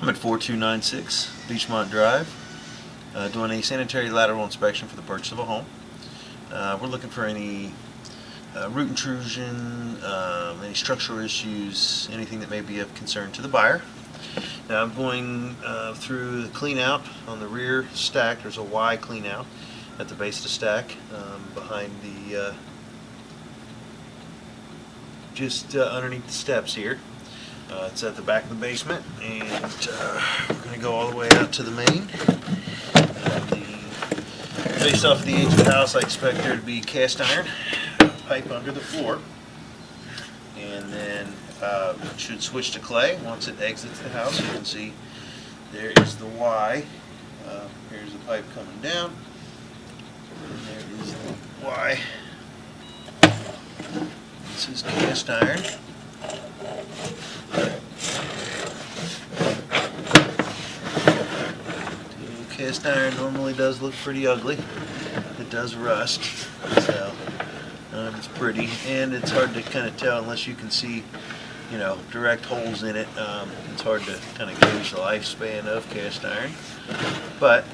I'm at 4296 Beechmont Drive, doing a sanitary lateral inspection for the purchase of a home. We're looking for any root intrusion, any structural issues, anything that may be of concern to the buyer. Now I'm going through the clean out on the rear stack. There's a Y clean out at the base of the stack, behind the just underneath the steps here. It's at the back of the basement, and we're going to go all the way out to the main. Based off the age of the house, I expect there to be cast iron pipe under the floor, and then it should switch to clay once it exits the house. You can see there is the Y. Here's the pipe coming down, and there is the Y. This is cast iron. Cast iron normally does look pretty ugly. It does rust, so it's pretty, and it's hard to kind of tell unless you can see, direct holes in it. It's hard to kind of gauge the lifespan of cast iron, but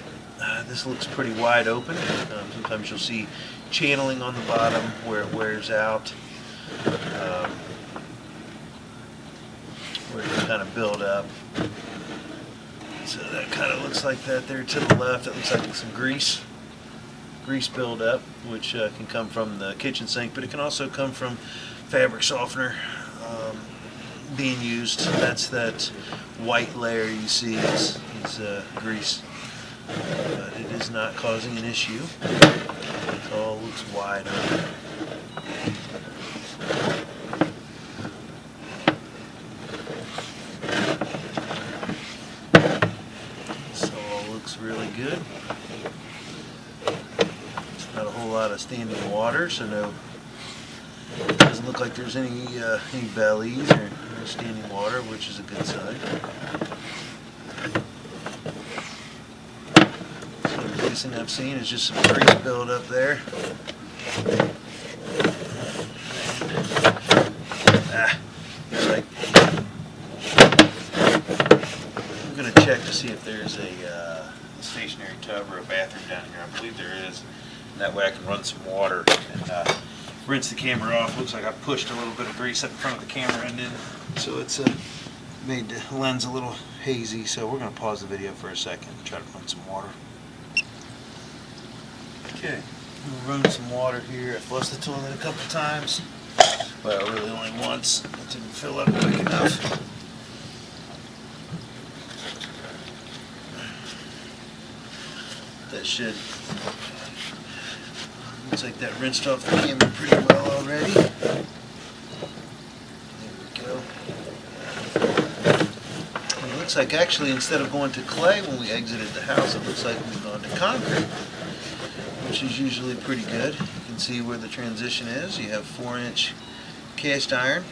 this looks pretty wide open. Sometimes you'll see channeling on the bottom where it wears out, where it can kind of build up. So that kind of looks like that there to the left. It looks like some grease buildup, which can come from the kitchen sink, but it can also come from fabric softener being used. That's that white layer you see is grease, but it is not causing an issue. It all looks wide open. Looks really good. Not a whole lot of standing water, so it doesn't look like there's any bellies or any standing water, which is a good sign. So the biggest thing I've seen is just some grease build up there. Looks like I'm going to check to see if there's a stationary tub or a bathroom down here. I believe there is. And that way I can run some water and rinse the camera off. Looks like I pushed a little bit of grease up in front of the camera, and then so it's made the lens a little hazy. So we're going to pause the video for a second and try to run some water. Okay, we'll run some water here. I flushed the toilet a couple times. Well, really only once. It didn't fill up quick enough. That should, looks like that rinsed off the camera pretty well already. There we go. And it looks like actually instead of going to clay when we exited the house, it looks like we've gone to concrete, which is usually pretty good. You can see where the transition is. You have 4-inch cast iron,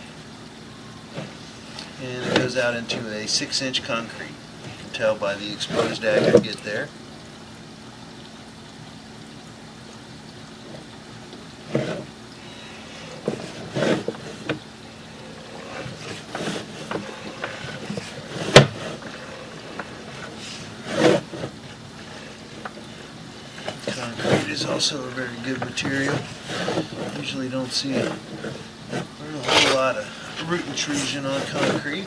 and it goes out into a 6-inch concrete. You can tell by the exposed aggregate there. Concrete is also a very good material. Usually don't see a whole lot of root intrusion on concrete.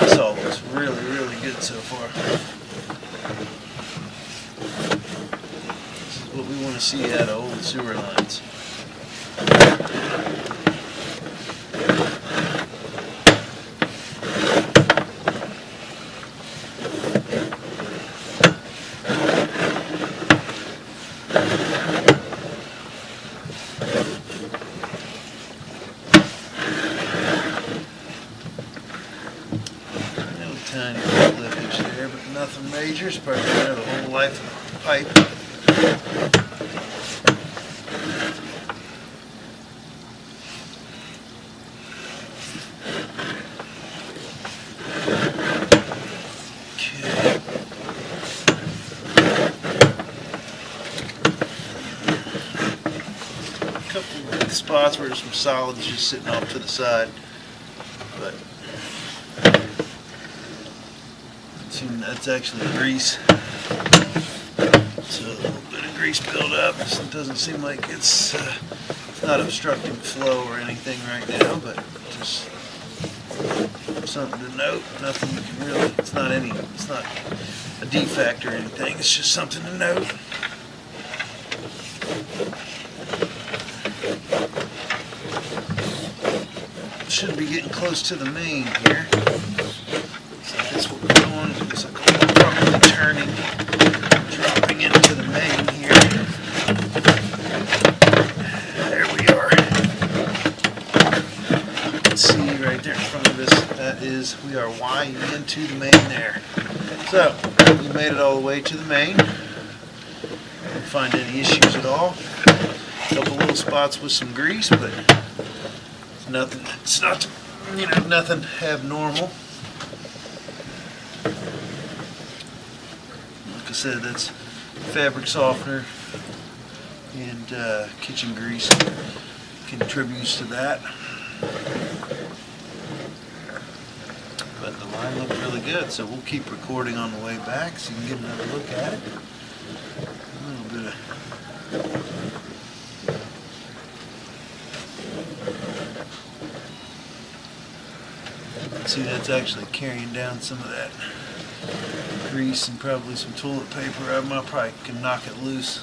This all looks really, really good so far. What we want to see out of old sewer lines. Tiny bit lippage there, but nothing major. It's probably going to have the whole life of the pipe. spots where there's some solids just sitting off to the side. But see, that's actually grease. So a little bit of grease buildup. It doesn't seem like it's not obstructing flow or anything right now, but just something to note. Nothing you can really. It's not a defect or anything. It's just something to note. Should be getting close to the main here. So that's what we're doing. Looks like we're probably turning, dropping into the main here. There we are. You can see right there in front of us, that is, we are Ying into the main there. So, we made it all the way to the main. Didn't find any issues at all. A couple little spots with some grease, but nothing. It's not, nothing abnormal. Like I said, that's fabric softener and kitchen grease contributes to that. But the line looked really good, so we'll keep recording on the way back so you can get another look at it. A little bit of see, that's actually carrying down some of that grease and probably some toilet paper. I probably can knock it loose,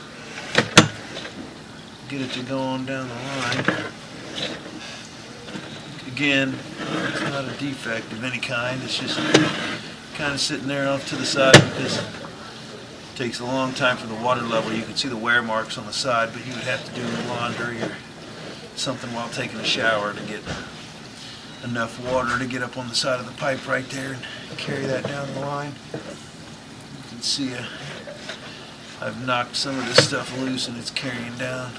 get it to go on down the line. Again, it's not a defect of any kind. It's just kind of sitting there off to the side because it takes a long time for the water level. You can see the wear marks on the side, but you would have to do laundry or something while taking a shower to get enough water to get up on the side of the pipe right there and carry that down the line. You can see I've knocked some of this stuff loose and it's carrying down.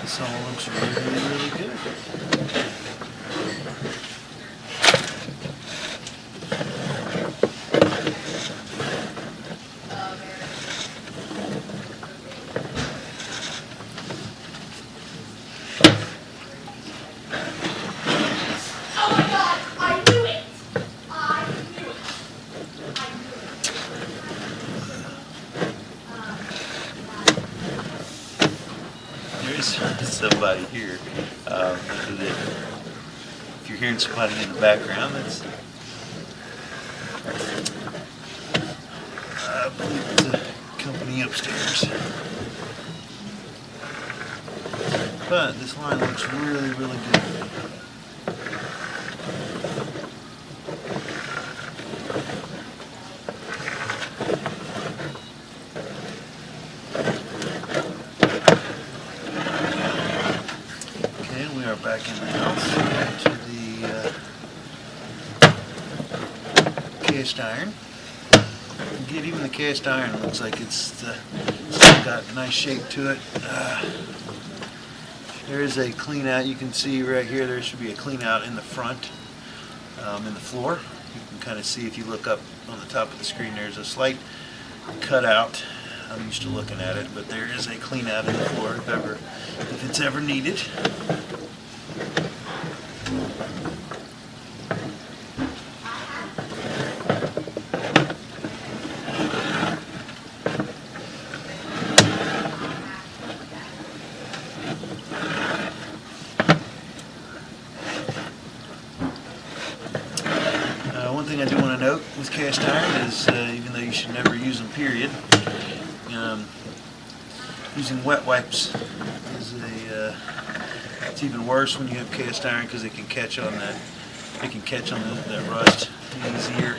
This all looks really, really good. Oh my God! I knew it! I knew it! There's somebody here. If you're hearing somebody in the background, that's I believe it's a company upstairs. But this line looks really, really good. We are back in the house to the cast iron. Even the cast iron looks like it's still got a nice shape to it. There is a clean out. You can see right here there should be a clean out in the front, in the floor. You can kind of see if you look up on the top of the screen, there's a slight cutout. I'm used to looking at it, but there is a clean out in the floor if it's ever needed. One thing I do want to note with cast iron is, even though you should never use them, period, using wet wipes is it's even worse when you have cast iron because it can catch on that rust easier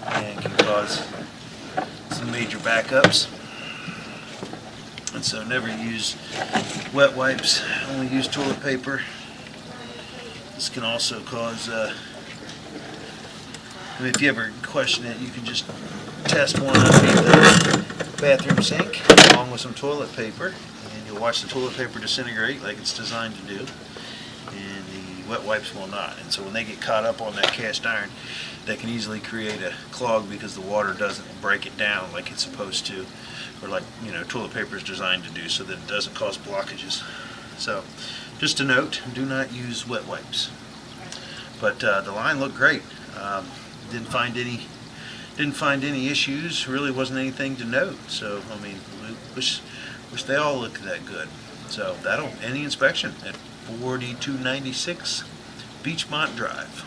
and can cause some major backups. And so never use wet wipes, only use toilet paper. This can also cause if you ever question it, you can just test one underneath bathroom sink along with some toilet paper, and you'll watch the toilet paper disintegrate like it's designed to do, and the wet wipes will not. And so when they get caught up on that cast iron, they can easily create a clog because the water doesn't break it down like it's supposed to, or like, you know, toilet paper is designed to do, so that it doesn't cause blockages. So just a note, do not use wet wipes. But the line looked great. Didn't find any issues. Really wasn't anything to note. So I mean, wish they all looked that good. So that'll end the inspection at 4296 Beechmont Drive.